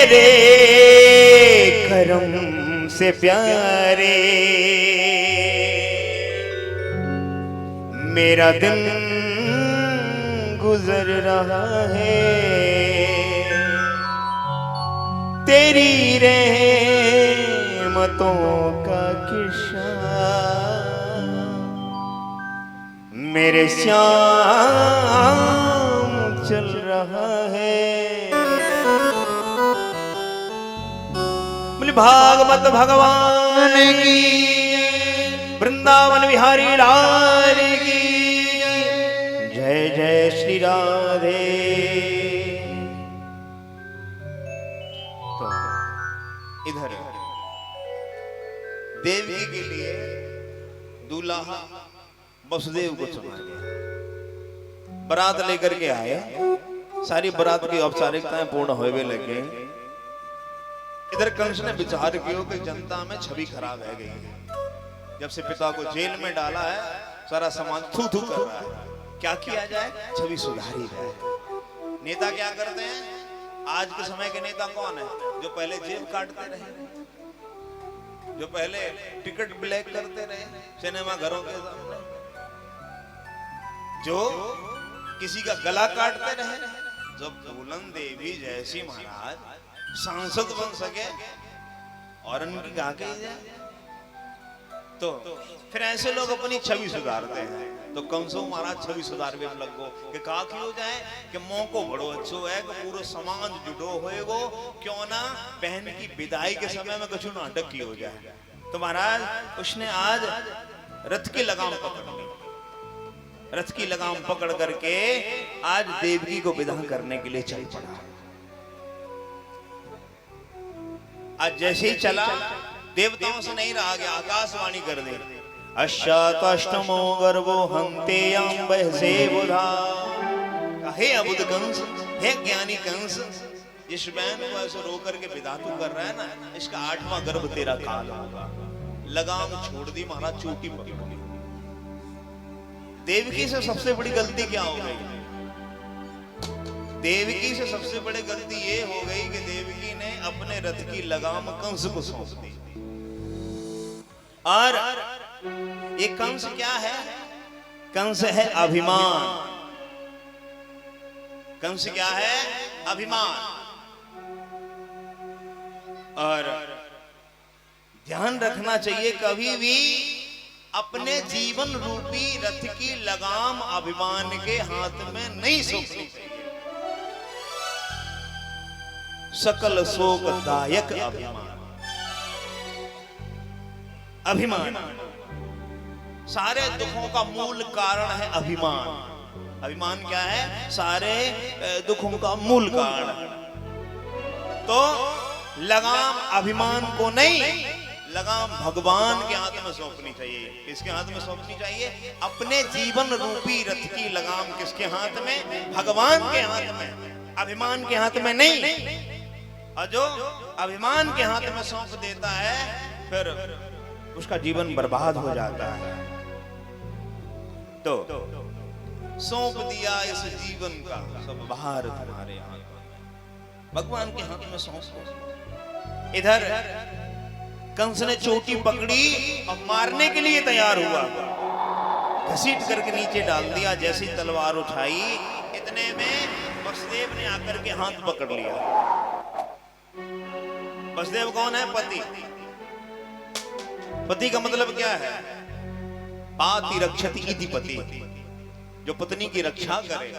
तेरे करम से प्यारे मेरा दिन गुजर रहा है, तेरी रहमतों का किस्सा मेरे श्याम चल रहा है। भागवत भगवान की, वृंदावन बिहारी लाल की जय जय श्री राधे। तो इधर देवी के लिए दूल्हा वसुदेव को चुना गया, बारात लेकर के आए, सारी बारात की औपचारिकताएं पूर्ण होने लगे। इधर कंस ने विचार किया कि जनता में छवि खराब है गई है, जब से पिता को जेल में डाला है सारा समाज थू थू कर रहा है, क्या किया जाए छवि सुधारी जाए। नेता क्या करते हैं, आज के समय के नेता कौन है, जो पहले जेब काटते रहे, जो पहले टिकट ब्लैक करते रहे सिनेमा घरों के सामने, जो किसी का गला काटते रहे। जब फूलन देवी जैसी महाराज सांसद बन सके और उनकी गाके जाए, तो फिर ऐसे लोग अपनी छवि सुधारते हैं। तो कंसो महाराज छवि सुधारवे में लगो कि का हो जाए कि मौको बड़ो अच्छो है कि पूरा समाज जुड़ो होएगो, क्यों ना बहन की विदाई के समय में कुछ नाटक की हो जाए। तो महाराज उसने आज रथ की लगाम पकड़ ली, रथ की लगाम पकड़ करके आज देवकी को विदा करने के लिए चल पड़ा। आज जैसे ही चला, देवताओं से नहीं रहा गया, आकाशवाणी कर दे, अष्टातष्टमो गर्भो हंते बहसे बुधा। हे अबुध कंस, हे ज्ञानी कंस, इस बहन को ऐसे रो करके विदा तू कर रहा है ना, इसका 8वां गर्भ तेरा काल होगा। लगाम छोड़ दी महाराज, चोटी पकड़ ली। देवकी से सबसे बड़ी गलती क्या हो गई, देवकी से सबसे बड़ी गलती ये हो गई कि देवकी ने अपने रथ की लगाम कंस को सौंप दी। और ये कंस क्या है, कंस है अभिमान। कंस क्या है, अभिमान। और ध्यान रखना चाहिए, कभी भी अपने जीवन रूपी रथ की लगाम अभिमान के हाथ में नहीं सौंपनी चाहिए। सकल शोकदायक अभिमान, अभिमान सारे दुखों का मूल कारण है। अभिमान, अभिमान क्या है, सारे दुखों का मूल कारण। तो लगाम अभिमान को नहीं, लगाम भगवान के हाथ में सौंपनी चाहिए। किसके हाथ में सौंपनी चाहिए, अपने जीवन रूपी रथ की लगाम किसके हाथ में, भगवान के हाथ में, अभिमान के हाथ में नहीं। और जो अभिमान के हाथ में सौंप देता है फिर उसका जीवन बर्बाद हो जाता है। तो सौंप दिया इस जीवन का सब भार तुम्हारे हाथ में, भगवान के हाथ में सौंप दो। इधर कंस ने चोटी पकड़ी और मारने के लिए तैयार हुआ, घसीट करके नीचे डाल दिया। जैसी तलवार उठाई, इतने में वसुदेव ने आकर के हाथ पकड़ लिया। वसुदेव कौन है, पति। पति का मतलब क्या है, पाति रक्षति इति पति, जो पत्नी की रक्षा करे,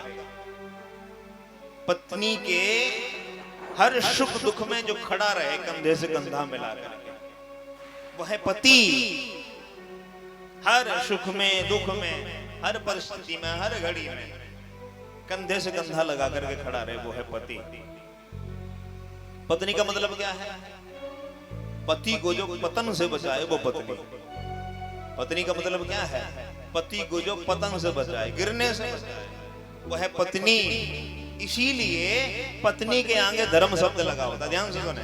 पत्नी के हर सुख दुख में जो खड़ा रहे, कंधे से कंधा मिला करके, वो है पति। हर सुख में, दुख में, हर परिस्थिति में, हर घड़ी में कंधे से कंधा लगा करके खड़ा रहे, वो है पति। पत्नी का मतलब क्या है, पति को जो पतन से बचाए वो पत्नी। पत्नी का मतलब क्या है, पति को जो पतन से बचाए, गिरने से बचाए, वो है पत्नी। इसीलिए पत्नी के आगे धर्म शब्द लगा होता, ध्यान से सुने,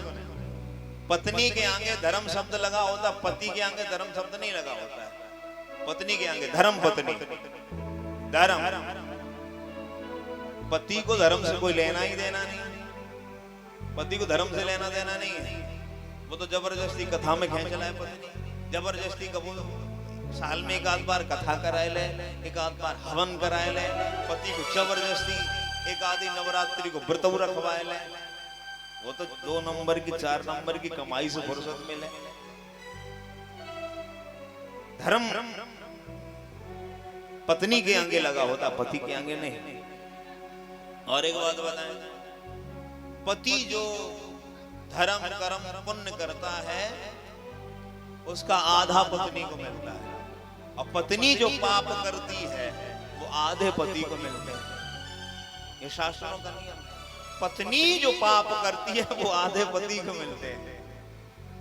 पत्नी के आगे धर्म शब्द लगा होता, पति के आगे धर्म शब्द नहीं लगा होता। पत्नी के आगे धर्म, पत्नी धर्म, पति को धर्म से कोई लेना ही देना नहीं। पति को धर्म से लेना देना नहीं है, वो तो जबरदस्ती कथा में खींच लाए पत्नी, जबरदस्ती कबूल साल में एक आध बार कथा कराए ले, एक आध बार हवन कराए ले, पति को जबरदस्ती एक आधी नवरात्रि को व्रत रखवाए ले, वो तो 2 नंबर की 4 नंबर की कमाई से फुर्सत मिले। धर्म पत्नी के आगे लगा होता, पति के आगे नहीं। और एक बात बताएं, पति जो धर्म कर्म पुण्य करता है उसका आधा पत्नी को मिलता है, और पत्नी जो पाप करती है वो आधे पति को मिलते हैं। ये शास्त्रों का नियम है। पत्नी जो पाप करती है वो आधे पति को मिलते हैं,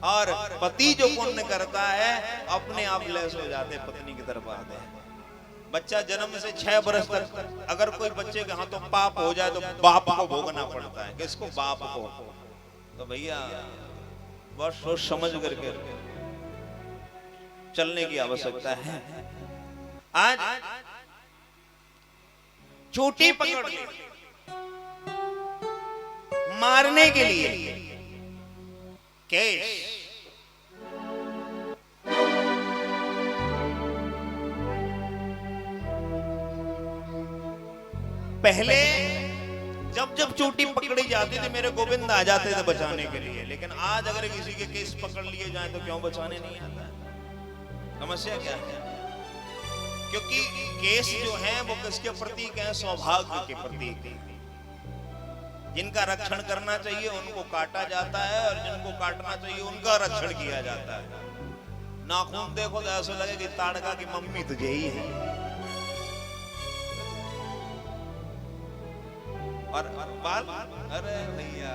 और पति जो पुण्य करता है अपने आप लेस हो जाते पत्नी की तरफ आते हैं। बच्चा जन्म से 6 वर्ष तक अगर कोई बच्चे के हाथों पाप हो जाए तो बाप को भोगना पड़ता है। किसको? बाप को। तो भैया बहुत सोच समझ करके चलने की आवश्यकता है। आज चोटी पकड़ ली मारने के लिए केस, पहले जब जब चोटी पकड़ी जाती थी मेरे गोविंद आ जाते थे बचाने के लिए, लेकिन आज अगर किसी के केस पकड़ लिए जाए तो क्यों बचाने नहीं आता? समस्या क्या है? क्योंकि केस जो है वो किसके प्रतीक है? सौभाग्य के प्रतीक। जिनका रक्षण करना चाहिए उनको काटा जाता है, और जिनको काटना चाहिए उनका रक्षण किया जाता है। नाखून देखो तो ऐसा लगे कि ताड़का की मम्मी तुझे ही है। और बाल, अरे भैया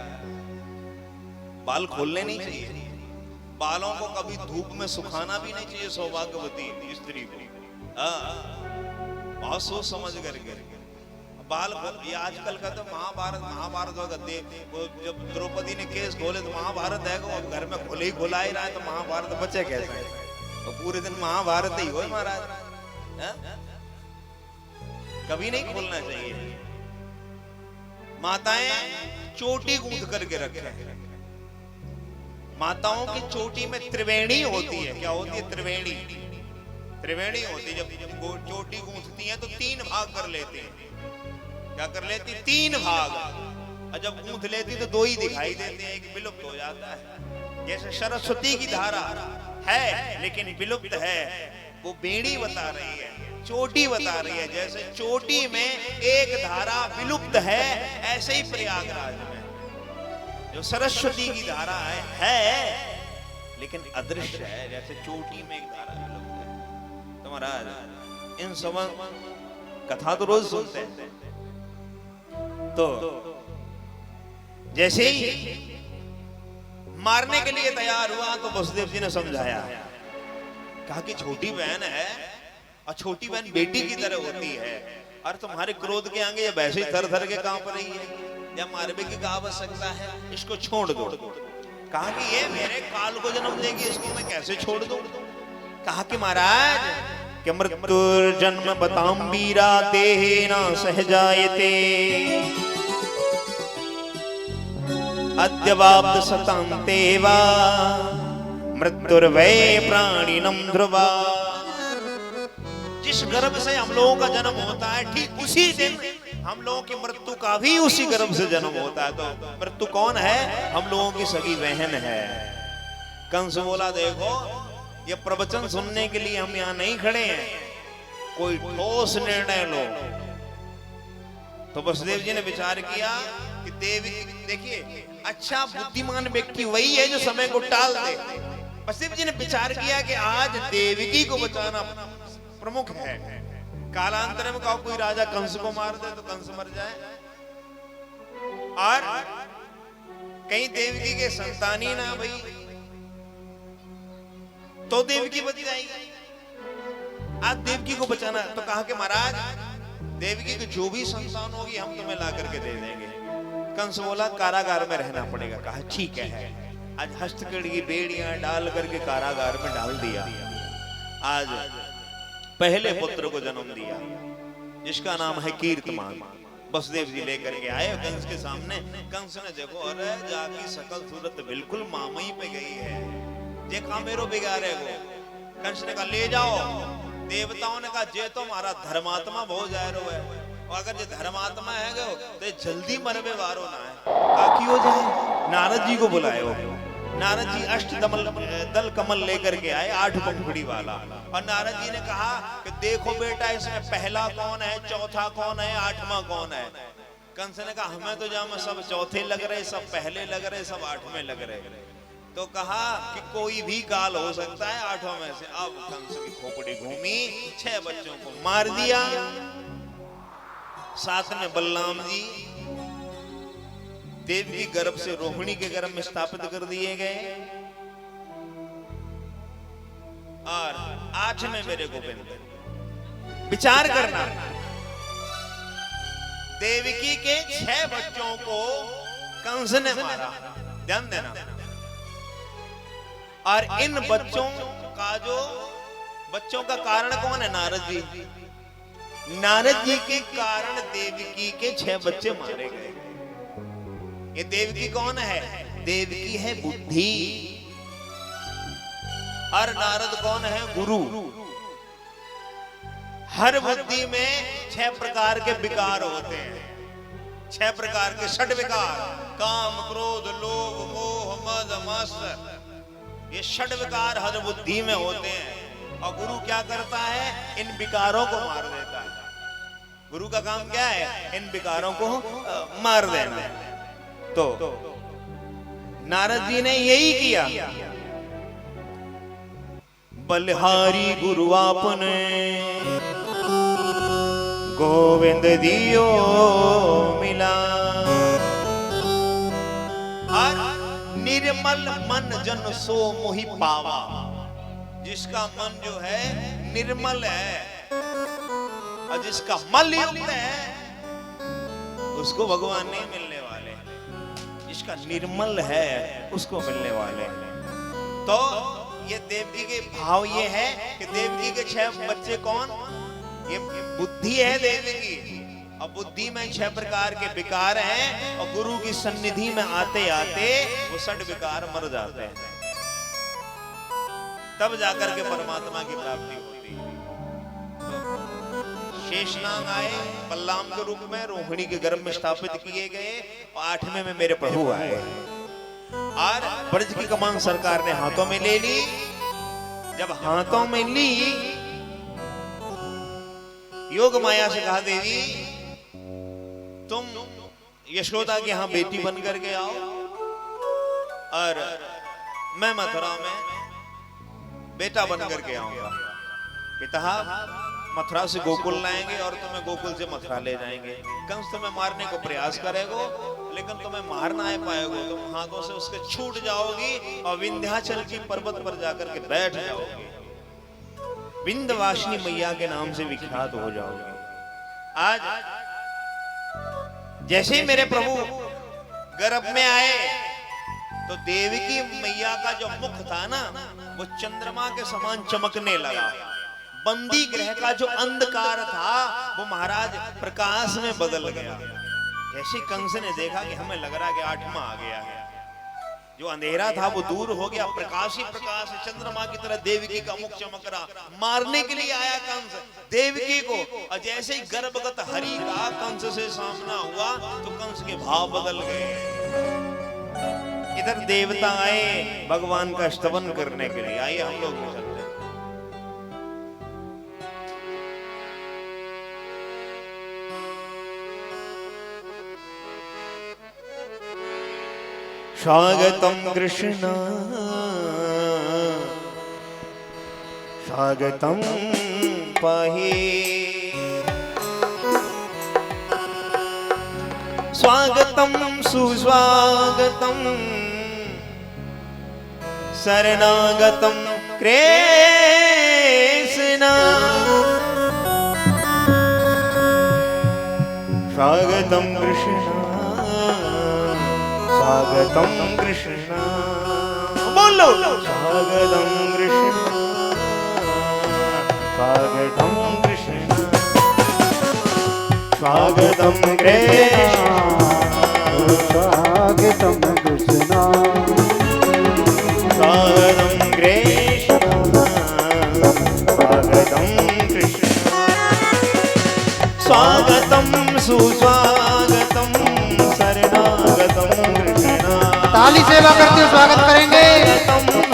बाल खोलने नहीं चाहिए, बालों को कभी धूप में सुखाना भी नहीं चाहिए सौभाग्यवती स्त्री को। बहुत सोच समझ करके बाल। ये आजकल का तो महाभारत होगा, जब द्रौपदी ने केस खोले तो महाभारत है, घर में खुले ही खुला ही रहा है तो महाभारत बचे कैसे? तो पूरे दिन महाभारत ही हो महाराज। कभी नहीं खोलना चाहिए। माताएं चोटी गूंथ करके रखें। माताओं की चोटी में त्रिवेणी होती है। क्या होती है? त्रिवेणी। त्रिवेणी होती है। जब चोटी गूंथती हैं तो 3 भाग कर लेती हैं। क्या कर लेती? 3 भाग। और जब गूंथ लेती तो 2 ही दिखाई देते हैं, एक विलुप्त हो जाता है। जैसे सरस्वती की धारा है लेकिन विलुप्त है, वो बेड़ी बता रही है, चोटी बता रही है। जैसे चोटी में एक धारा विलुप्त है, ऐसे ही प्रयागराज में जो सरस्वती की धारा है लेकिन अदृश्य है। जैसे चोटी में एक धारा विलुप्त है। तो महाराज इन सब कथा तो रोज सुनते हैं। तो जैसे ही मारने के लिए तैयार हुआ तो वसुदेव जी ने समझाया, कहा कि छोटी बहन है और छोटी बहन बेटी की तरह होती है, और तुम्हारे क्रोध के आगे ये वैसे ही थर थर के कांप रही है, या मारने की आवश्यकता है, इसको छोड़ दो। कहा कि ये मेरे काल को जन्म देगी, इसको मैं कैसे छोड़ दूं? कहा कि महाराज कि मृत्युर्जन्म बताम्बीरा देहेन सहजायते अद्यवाप्त सतान्ते वा मृत्युर्वै प्राणिनम ध्रुवा। जिस गर्भ से हम लोगों का जन्म होता है ठीक उसी दिन हम लोगों की मृत्यु का भी उसी गर्भ से जन्म होता है। तो मृत्यु कौन है? हम लोगों की सगी बहन है। कंस बोला देखो ये प्रवचन सुनने के लिए हम यहाँ नहीं खड़े हैं, कोई ठोस निर्णय लो। तो वसुदेव जी ने विचार किया कि देवी, देखिए अच्छा बुद्धिमान व्यक्ति वही है जो समय को टाल दे। वसुदेव जी ने विचार किया कि आज देवकी को बचाना प्रमुख है। कालांतर में कहा कोई राजा कंस को मार दे तो कंस मर जाए, और कहीं देवकी के संतानी ना भाई तो देवकी बच जाएगी। आज देवकी को बचाना, तो कहा कि महाराज देवकी को जो भी संतान होगी हम तुम्हें ला करके दे देंगे। कंस बोला कारागार में रहना पड़ेगा। कहा ठीक है। आज हस्तकड़ी की बेड़ियां डाल करके कारागार में डाल दिया। आज पहले पुत्र को जन्म दिया जिसका नाम है कीर्तिमान। वसुदेव जी लेकर के आए कंस के सामने। कंस ने देखो, अरे जाकी सकल सूरत बिल्कुल मामई पे गई है, जे का मेरो बिगाड़े गो। कंस ने कहा ले जाओ। देवताओं ने कहा जे तो हमारा धर्मात्मा बहुत जाहिर हो है, और अगर ये धर्मात्मा है गो तो जल्दी मरबे वारो ना है, ताकि हो जाए। नारद जी को बुलाए हो। नारद जी दल कमल लेकर के आए, 8 पंखुड़ी वाला, और नारद जी ने कहा कि देखो बेटा, इसमें पहला कौन है, चौथा कौन है, 8वां कौन है। कंस ने कहा हमें तो जहाँ सब चौथे लग रहे, सब पहले लग रहे, सब 8वें लग रहे। तो कहा कि कोई भी काल हो सकता है 8 में से। अब कंस की खोपड़ी घूमी, 6 बच्चों को मार दिया। साथ में बलराम जी देवी गर्भ से रोहिणी के गर्भ में स्थापित कर दिए गए, और 8 में मेरे गोविंद। विचार करना, देवकी के 6 बच्चों को कंस ने मारा, ध्यान देना। और इन बच्चों का कारण कौन है? नारद जी। नारद जी के कारण देवकी के 6 बच्चे मारे गए। ये देवकी कौन है? देवकी है बुद्धि, और नारद कौन है? गुरु। हर बुद्धि में 6 प्रकार के विकार होते हैं, 6 प्रकार के षड विकार, काम, क्रोध, लोभ, मोह, मद, मत्सर। ये षड विकार हर बुद्धि में होते हैं, और गुरु क्या करता है? इन विकारों को मार देता है। गुरु का काम क्या है? इन विकारों को मार देना। तो नारद जी ने यही किया। बलिहारी गुरु आपने गोविंद दियो मिला, और निर्मल मन जन सो मोहि पावा। जिसका मन जो है निर्मल है, और जिसका मल युक्त है, उसको भगवान नहीं मिलने वाले। जिसका निर्मल है उसको मिलने वाले। तो ये देवकी के भाव ये है कि देवकी के 6 बच्चे कौन? ये बुद्धि है देवकी, और बुद्धि में 6 प्रकार के विकार हैं, और गुरु की सन्निधि में आते आते वो षड विकार मर जाते हैं, तब जाकर के परमात्मा की प्राप्ति होती है। तो शेषनाग आए बलराम के रूप में, रोहिणी के गर्भ में स्थापित किए गए, और 8वें में मेरे प्रभु आए, और ब्रज की कमान सरकार ने हाथों में ले ली। जब हाथों में ली, योग माया से कहा देवी तुम यशोदा के यहां बेटी बन करके आओ, और मैं मथुरा में बेटा बन करके आऊंगा। पिता मथुरा से गोकुल लाएंगे, और तुम्हें गोकुल से मथुरा ले जाएंगे। कंस तुम्हें मारने को प्रयास करेगो, लेकिन तुम्हें मार ना पाएगो। तुम हाथों से उसके छूट जाओगी, और विंध्याचल की पर्वत पर जाकर के बैठ जाओगी, विंध्यवासिनी मैया के नाम से विख्यात हो जाओगे। आज जैसे ही मेरे प्रभु गर्भ में आए, तो देवकी मैया का जो मुख था ना, वो चंद्रमा के समान चमकने लगा। बंदी ग्रह का जो अंधकार था, वो महाराज प्रकाश में बदल गया। जैसे कंस ने देखा कि हमें लग रहा कि 8वां आ गया है, जो अंधेरा था वो दूर हो गया, प्रकाश ही प्रकाश, चंद्रमा की तरह देवकी का मुख चमक रहा। मारने के लिए आया कंस देवकी को, और जैसे ही गर्भगत हरि का कंस से सामना हुआ, तो कंस के भाव बदल गए। इधर देवता आए भगवान का स्तवन करने के लिए। आइए हम लोग भी चलते हैं। स्वागतम कृष्ण स्वागतम पाहि, स्वागतम सुस्वागतम शरणागतम कृष्ण, स्वागतम कृष्ण स्वागतम कृष्ण, बोलो स्वागतम कृष्ण स्वागतम कृष्ण, स्वागतम कृष्ण स्वागतम कृष्ण स्वागतम कृष्ण स्वागतम कृष्ण स्वागतम सुस्वागतम शरणागतम कृष्ण ताली सेवा करते हुए स्वागत करेंगे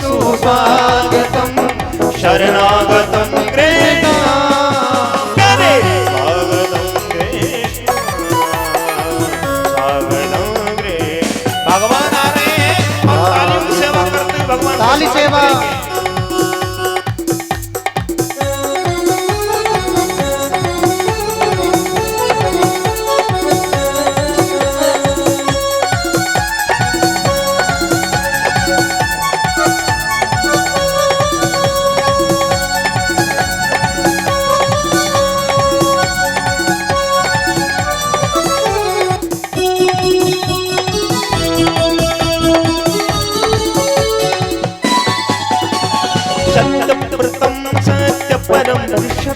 सुस्वागतम शरणागतम कृष्ण स्वागतम कृष्ण स्वागतम कृष्ण भगवान आ रहे हैं और तालियों की सेवा करते हुए भगवान ताली सेवा सत्यव्रतं सत्यपरं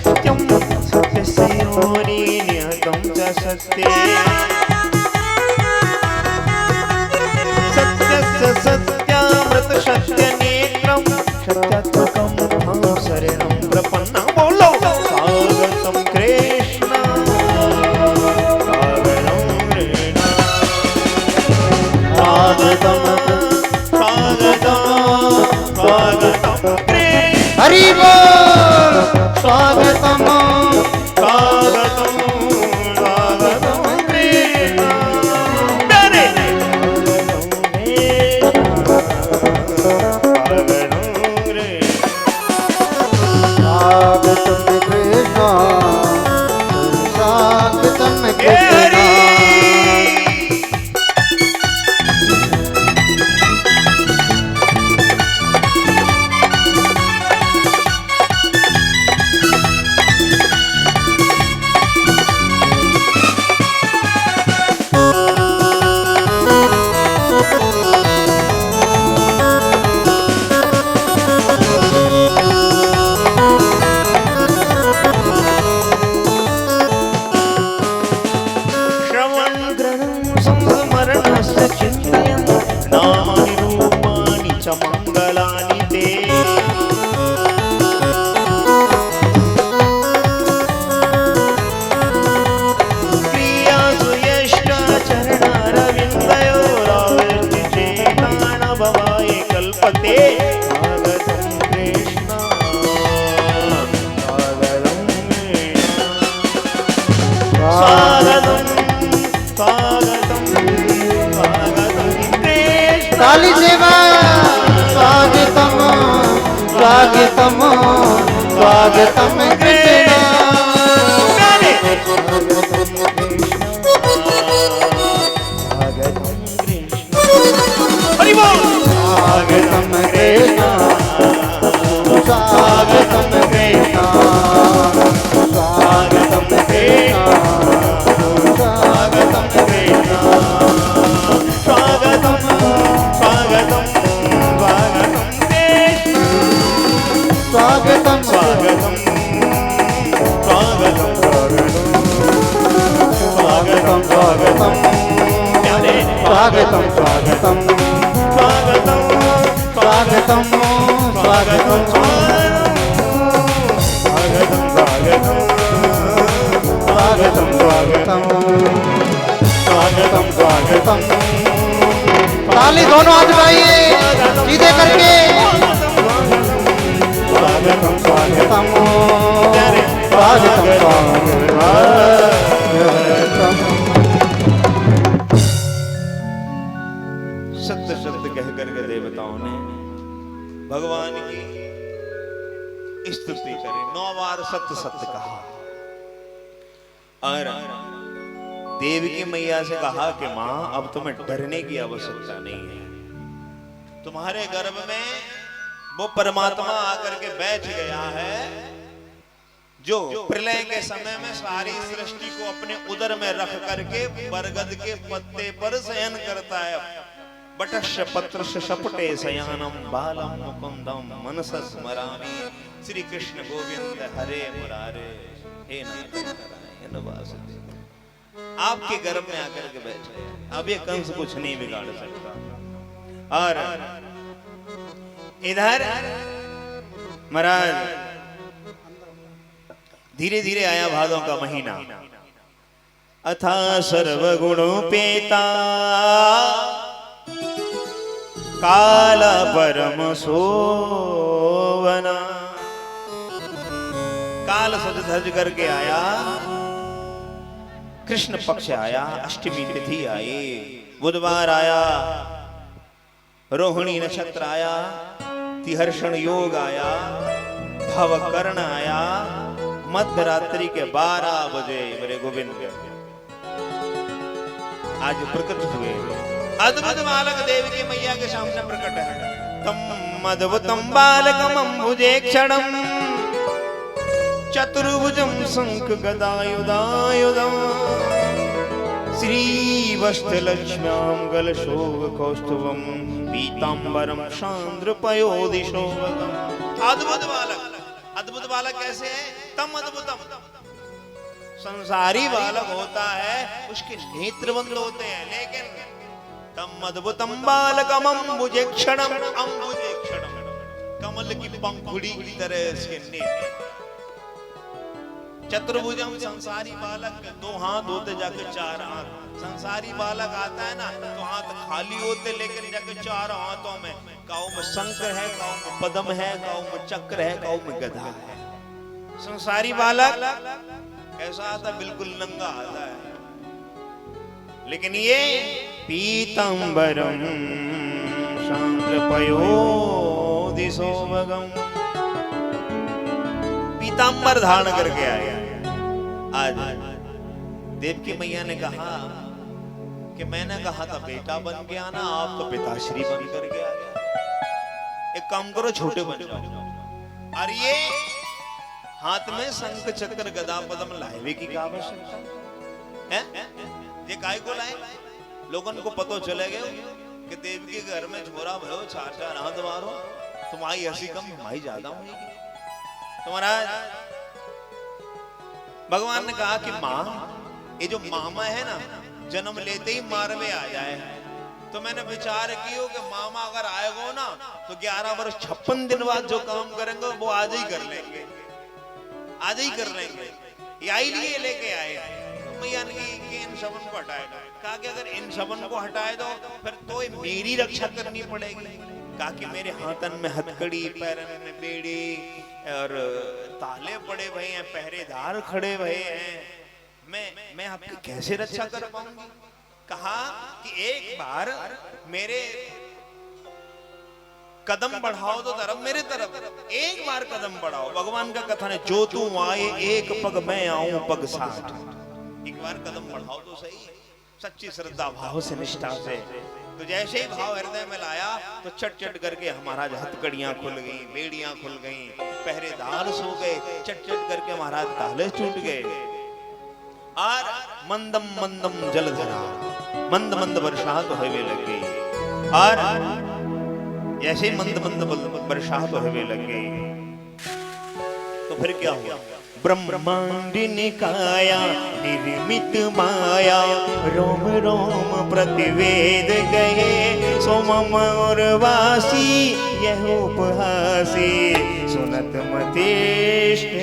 सत्यं सत्यस्य योनि नियतं च सत्ये सत्यस्य सत्यामृत सत्यनेत्रं सत्यात्मकं अहं शरणं प्रपन्नं बोलो स्वागतं कृष्ण स्वागतं कृष्ण स्वागतं हरि बोल स्वागतम स्वागतम स्वागतम कृष्ण स्वागतम कृष्ण स्वागतम कृष्ण मंगलानि ते क्रियासु यष्टाचरणारविन्दयोराविर्जिचेतान भवाय कल्पते स्वागतं कृष्ण स्वागतं कृष्ण स्वागतं स्वागतं स्वागतं कृष्ण ताली सेवा स्वागतम स्वागतम स्वागतम कृष्ण हरि बोल स्वागतम कृष्ण स्वागतम कृष्ण स्वागतम कृष्ण स्वागतम कृष्ण स्वागतं स्वागतं स्वागतं कृष्ण स्वागतम स्वागतं स्वागतं स्वागतं स्वागतम प्यारे स्वागतम स्वागतम स्वागतं स्वागतम स्वागतम स्वागतं स्वागतं स्वागतम स्वागतम स्वागतम स्वागतम ताली दोनों हाथ उठाइए सीधे करके स्वागतम स्वागतम स्वागतम स्वागतम सत्य शब्द कह करके देवताओं ने भगवान की स्तुति करी 9 बार सत्य सत्य कहा और देवकी मैया से कहा कि मां अब तुम्हें डरने की आवश्यकता नहीं है तुम्हारे गर्भ में वो परमात्मा आकर के बैठ गया है जो प्रलय के समय में सारी सृष्टि को अपने उदर में रख करके बरगद के पत्ते पर शयन करता है बटस्य पत्रस्य शपटे शयानम बालम मुकुंदम मनस स्मरामि श्री कृष्ण गोविंद हरे मुरारे हे नाथ नारायण वासुदेव आपके गर्भ में आकर के बैठे हैं। अब ये कंस कुछ नहीं बिगाड़ सकता। और इधर महाराज धीरे धीरे आया भादों का महीना। अथा सर्वगुणोपेता काल परम सोवना। काल सज धज करके आया, कृष्ण पक्ष आया, अष्टमी तिथि आई, बुधवार आया, रोहिणी नक्षत्र आया, तिहर्षण योग आया, भवकर्ण आया, मध्य रात्रि के 12 बजे मेरे गोविंद आज प्रकट हुए। अद्भुत बालक देव की मैया के सामने प्रकट है। तम अद्भुतम बालकम अम्बुजे क्षणम चतुर्भुजम शंख गदायुधायुधम श्री वस्त्रलक्ष्म्याम गलशोभ कौस्तुभम पीतांबरम शांद्र पयोदिशोभगम। अद्भुत बालक। अद्भुत बालक कैसे है? तम अद्भुतम। संसारी बालक होता है उसके नेत्र बंद होते हैं, लेकिन तम अद्भुतम बालकम अम्बुजे क्षणम। अम्बुजे क्षणम कमल की पंखुड़ी की तरह इसके नेत्र। चतुर्भुजम संसारी बालक, 2 हाथ होते जाके 4 हाथ। संसारी बालक आता है ना तो हाथ खाली होते, लेकिन जाके 4 हाथों में काऊ में शंख है, काऊ में पद्म है, काऊ में चक्र है, काऊ में गदा है। संसारी बालक ऐसा आता, बिल्कुल नंगा आता है। लेकिन ये पीतांबरम शांद्र पयोदिशोभगम, पीतांबर धारण करके आया। आज देवकी मैया ने कहा कि मैंने कहा था बेटा बन के आना, आप तो पिताश्री बन करके आ गया। एक काम करो, छोटे बन जाओ। और ये हाथ में शंख चक्र गदा पद्म लाए की क्या आवश्यकता है? ये काय को लाए? लोगों को पता चले गए कि देव के घर में झोरा भयो 4-4 हाथ मारो, तुम्हारी हंसी कम हमारी ज्यादा होगी। तो महाराज भगवान ने कहा कि माँ, ये जो मामा है ना, जन्म लेते ही मारवे आ जाए। तो मैंने विचार किया कि मामा अगर आएगा ना तो 11 वर्ष 56 दिन बाद जो काम करेंगे वो आज ही कर लेंगे, आज ही कर लेंगे। यही लिए लेके आए। तो मैया ने कि इन सबन को हटाएगा। कहा कि अगर इन सबन को हटाए दो फिर तो मेरी रक्षा करनी पड़ेगी। कहा कि मेरे हाथन में हथकड़ी, पैरन में बेड़ी और ताले पड़े हुए हैं, पहरेदार खड़े हुए हैं, मैं आपकी कैसे रक्षा कर पाऊंगी? कहा कि एक बार मेरे कदम बढ़ाओ तो तरफ मेरे तरफ, एक बार कदम बढ़ाओ। भगवान का कथन है, जो तू आए एक पग मैं आऊं पग 60। एक बार कदम बढ़ाओ तो सही, सच्ची श्रद्धा भाव से, निष्ठा से। तो जैसे ही भाव हृदय में लाया तो चट चट करके महाराज हथकड़ियां खुल गई, बेड़ियां खुल गई, पहरेदार सो गए, चट चट करके महाराज ताले टूट गए। और मंदम मंदम जलधरा, मंद मंद बरसात होने लग गई। और जैसे ही मंद मंद बरसात होने लग गई तो फिर क्या हुआ? ब्रह्मांड निकाया निर्मित माया, रोम रोम प्रतिवेद गए, सोमम और वासी यह उपहासी, सुनत मतेष्ट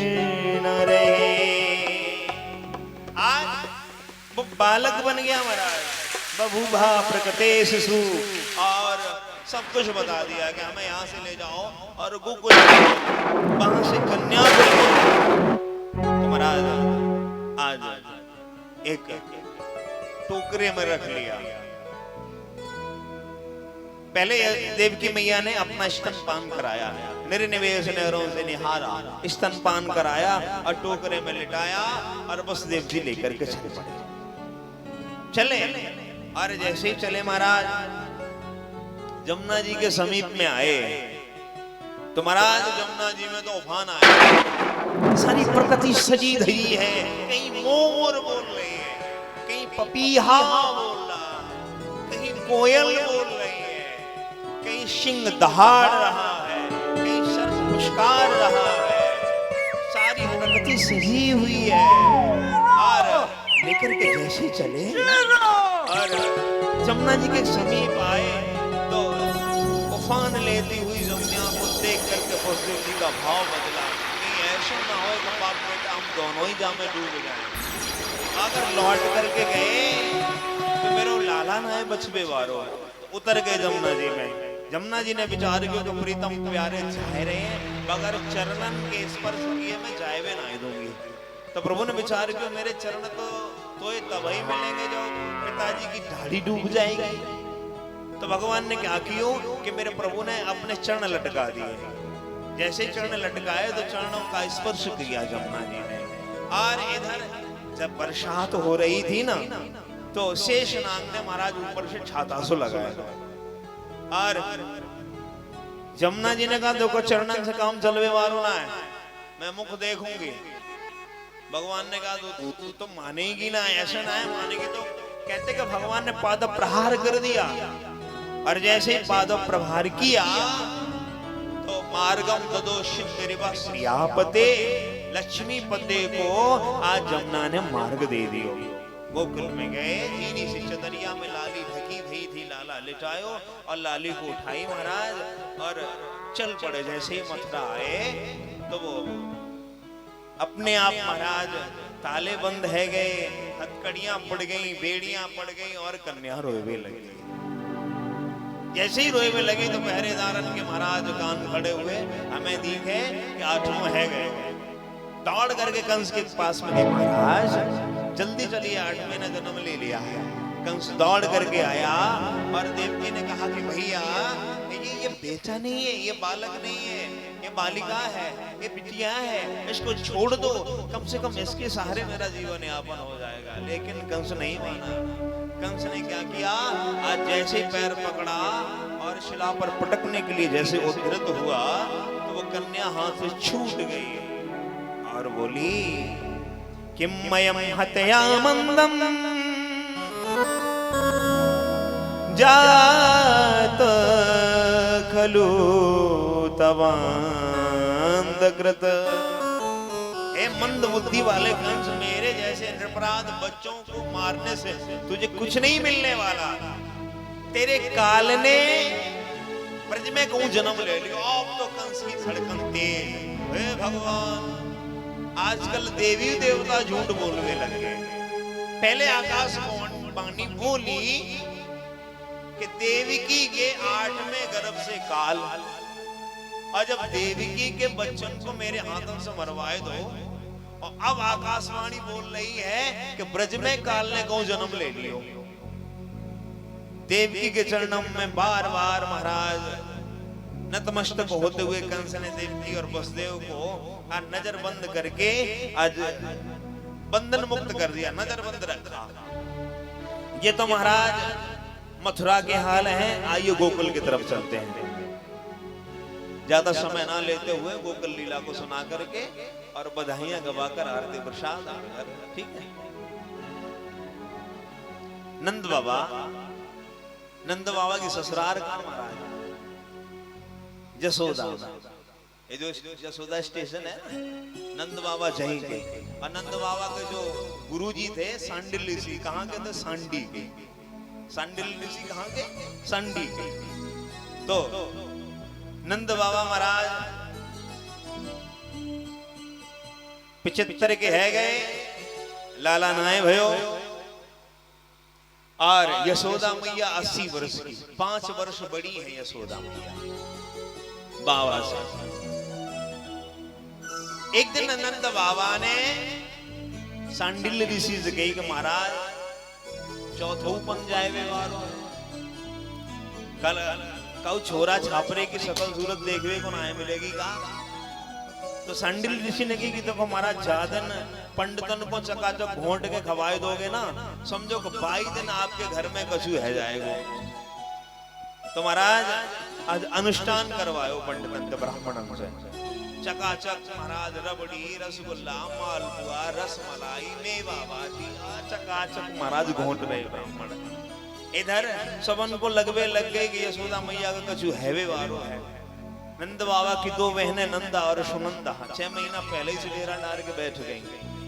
न रहे। आज वो बालक बन गया महाराज, बभूभा प्रकटे शिशु, और सब कुछ बता दिया कि हमें यहाँ से ले जाओ और गोकुल वहां से कन्या को। तो महाराज आज एक टोकरे में रख लिया। पहले देवकी मैया ने अपना स्तनपान कराया, निर्निवेश नहरों से निहारा, स्तनपान कराया और टोकरे में लिटाया, और बस देव जी लेकर के चले। और जैसे ही चले महाराज जमुना जी के समीप में आए तो महाराज जमुना जी में तो उफान आया। सारी प्रकृति सजी धरी है, कहीं मोर बोल रही है, कहीं पपीहा बोल रहा, कहीं कोयल बोल रही है, कहीं सिंह दहाड़ रहा है, कहीं सर्प पुष्कार रहा है। सारी प्रकृति सजी हुई है। और लेकर के जैसे चले और जमुना जी के समीप आए तो उफान लेती हुई जमुना को देख करके बसदेव जी का भाव बदला। नहीं ऐसा ना हो कि बाप बेटा हम दोनों ही जामे डूब जाए। अगर लौट करके गए तो मेरे लाला ना है बचबे वारो। उतर गए जमुना जी में। जमुना जी ने विचार किया कि प्रीतम प्यारे चाह रहे हैं मगर चरणन के स्पर्श किए मैं जायवे ना दूंगी। तो प्रभु ने विचार किया मेरे चरण तो ये तब ही मिलेंगे जब पिताजी की दाढ़ी डूब जाएगी। तो भगवान ने क्या किया कि मेरे प्रभु ने अपने चरण लटका दिए। जैसे चरण लटकाए तो चरणों का स्पर्श किया जमुना जी ने। और इधर जब बरसात हो रही थी ना तो शेषनाग ने महाराज ऊपर से छाता सो लगाया और जमुना जी ने कहा देखो चरणन से काम चलवे वालों ना है, मैं मुख देखूंगी। भगवान ने कहा तू तो मानेगी ना, ऐसा ना है मानेगी। तो कहते कि भगवान ने पाद प्रहार कर दिया और जैसे ही पाद प्रहार किया तो मार्गम तदोषित श्रियापते लक्ष्मी पते को आज जमुना ने मार्ग दे दियो। गोकुल में गए धीनी सी चदरिया में लाली ढकी भई थी, लाला लिटायो और लाली को उठाई महाराज और चल पड़े। जैसे ही मथुरा आए तो वो अपने आप महाराज ताले बंद है गए, हथकड़ियां पड़ गई, बेड़ियां पड़ गई और कन्या रोए लगी। जैसे ही रोए लगे तो पहरेदारन के महाराज कान खड़े हुए, हमें दिखे कि आठवां है गए। दौड़ करके कंस के पास में गए, महाराज जल्दी चलिए 8वें ने जन्म ले लिया है। कंस दौड़ करके आया और देवकी ने कहा कि भैया ये बेटा नहीं है, ये बालक नहीं है, ये बालिका है, ये बिटिया है, इसको छोड़ दो, कम से कम इसके सहारे मेरा जीवन यापन हो जाएगा। लेकिन कंस नहीं माना। कंस ने क्या किया, आज जैसे पैर पकड़ा और शिला पर पटकने के लिए जैसे उद्धृत हुआ तो वो कन्या हाथ से छूट गई और बोली किमयम हत्या मंदम जात खलु तवांध कृत। ए मंद बुद्धि वाले कंस, मेरे जैसे निरपराध बच्चों को मारने से तुझे कुछ नहीं मिलने वाला। तेरे काल ने ब्रज में कहूं जन्म ले लियो। अब तो कंस की धड़कन तेज। हे भगवान, आजकल देवी देवता झूठ बोलने लगे। पहले आकाशवाणी बोली कि देवकी के 8वें गर्भ से काल, और जब देवकी के बच्चन को मेरे हाथों से मरवाए दो, और अब आकाशवाणी बोल रही है कि ब्रज में काल ने कौन जन्म ले लियो। देवकी के चरणों में बार बार महाराज नतमस्तक होते हुए कंस ने देवकी और वसुदेव को नजर बंद करके आज बंधन मुक्त कर दिया, नजर बंद रखा। ये तो महाराज मथुरा के हाल हैं। आइए गोकुल की तरफ चलते हैं। ज्यादा समय ना लेते हुए गोकुल लीला को सुना करके और बधाइयां गवाकर आरती प्रसाद आकर, ठीक है। नंद बाबा की ससुराल का महाराज जसोदा। ये जो जसोदा स्टेशन है, नंद बाबा जहीं के। और नंद बाबा के जो गुरुजी थे सांडिल ऋषि, कहाँ के थे? सांडी के। सांडिल ऋषि कहाँ के? सांडी के। तो नंद बाबा महाराज 75 के है गए, लाला नाए भयो। और यशोदा मैया 80 वर्ष की, 5 वर्ष बड़ी है यशोदा मैया बाबा से। एक दिन नंद बाबा ने सांडिल ऋषि से कही कि महाराज चौथो पन जाए व्यवहारो, कल कऊ छोरा छापरे की शकल सूरत देखवे को ना मिलेगी का। तो सांडिल ऋषि ने की कि देखो महाराज जादन पंडितन को चकाचक घोंट के खवाए दोगे ना, समझो कि 22 दिन आपके घर में कछु है जाएगा। तो महाराज आज अनुष्ठान करवायो पंडितन के ब्राह्मणों से। चकाचक महाराज रबड़ी, रसगुल्ला, मालपुआ, रसमलाई, मेवा बाटी चकाचक महाराज घोंट रहे ब्राह्मण। इधर सबन को लगवे लग गए कि यशोदा मैया का कछु हैवे वारो है। नंद बाबा की 2 बहनें नंदा और सुनंदा 6 महीना पहले ही से डेरा डाल के बैठ गई।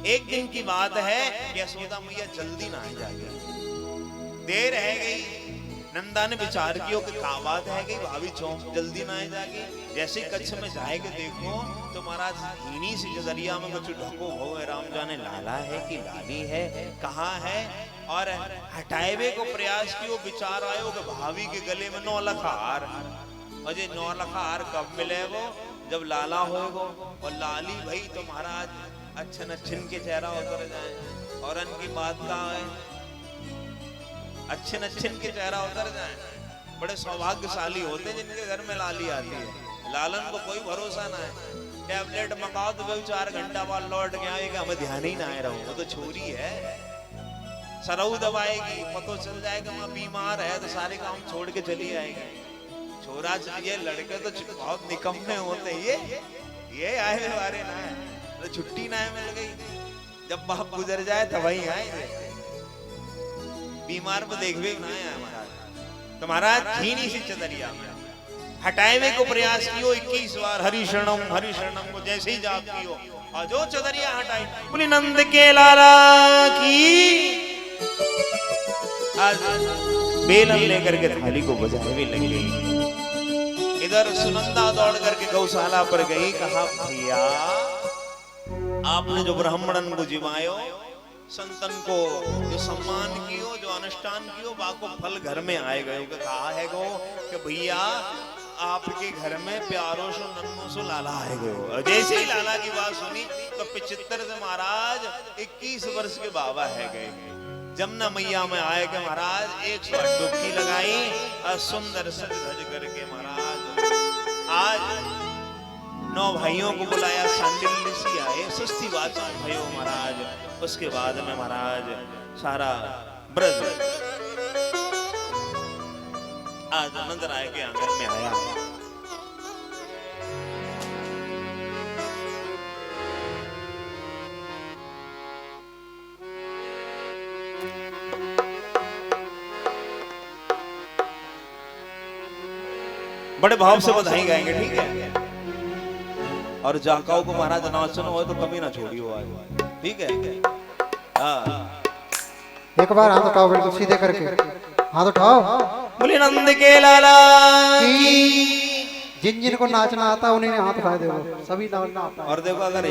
एक दिन की बात है, यशोदा मैया जल्दी ना आ जाएगी, देर रह गई। नंदा ने विचार किया कि क्या बात है गई भाभी चौंक जल्दी ना आ जाएगी। जैसे कच्छ में जाएगा देखो तो महाराज हीनी सी जजरिया में कुछ ढको हो, राम जाने लाला है कि लाली है, कहाँ है। और हटाएवे को प्रयास किया, विचार आयो कि भाभी के गले में 9 लाख हार, और ये 9 लाख हार कब मिले वो, जब लाला होएगो। और लाली भाई तो महाराज अच्छन अच्छन के चेहरा उतर जाए, और इनकी बात का है अच्छन अच्छन के चेहरा उतर जाए। बड़े सौभाग्यशाली होते जिनके घर में लाली आती है। लालन को कोई भरोसा ना है, टैबलेट मंगाओ तो वही 4 घंटा बाद लौट के आएगा, हमें ध्यान ही ना आए रहो, वो तो छोरी है। सरऊ दबाएगी, पतो चल जाएगा वहां बीमार है तो सारे काम छोड़ के चली आएगी। छोरा ये लड़के तो बहुत निकम्मे होते हैं, ये आए वारे ना है तो छुट्टी ना मिल गई, जब बाप गुजर जाए तब वही आए, बीमार को देख भी ना आया महाराज। तो महाराज झीनी सी चदरिया में हटाएवे को प्रयास कियो 21 बार, हरि शरणम को जैसे ही जाप कियो, और जो चदरिया हटाई बोली नंद के लाला की। आज बेलन लेकर के थाली को बजाने भी लगी। इधर सुनंदा दौड़ करके गौशाला पर गई, कहा भैया आपने जो ब्राह्मणन को जिवायो, संतन को जो सम्मान कियो, जो अनुष्ठान कियो, बाको फल घर में आए गए। कहा है गो कि भैया आपके घर में प्यारो सो नन्नो सो लाला आए गए। जैसे ही लाला की बात सुनी तो 75 से महाराज 21 वर्ष के बाबा है गए। जमुना मैया में आए के महाराज 108 डुबकी लगाई और सुंदर सज धज करके महाराज आज 9 भाइयों को बुलाया, सांडिल्य सी आए, सस्ती वाचा भयो महाराज। उसके बाद में महाराज सारा ब्रज आज नंद राय के आंगन में आया। बड़े भाव से बधाई गाएंगे, ठीक है। और जाकाओ को महाराज नाचन हो तो कभी ना छोड़ियो आज, ठीक है। हाँ एक बार हाथ उठाओ बिल्कुल सीधे करके, हाथ उठाओ। बोले नंद के लाला की। जिन जिन को नाचना आता है उन्हें हाथ उठा दो, सभी नाचना आता है। और देखो अगर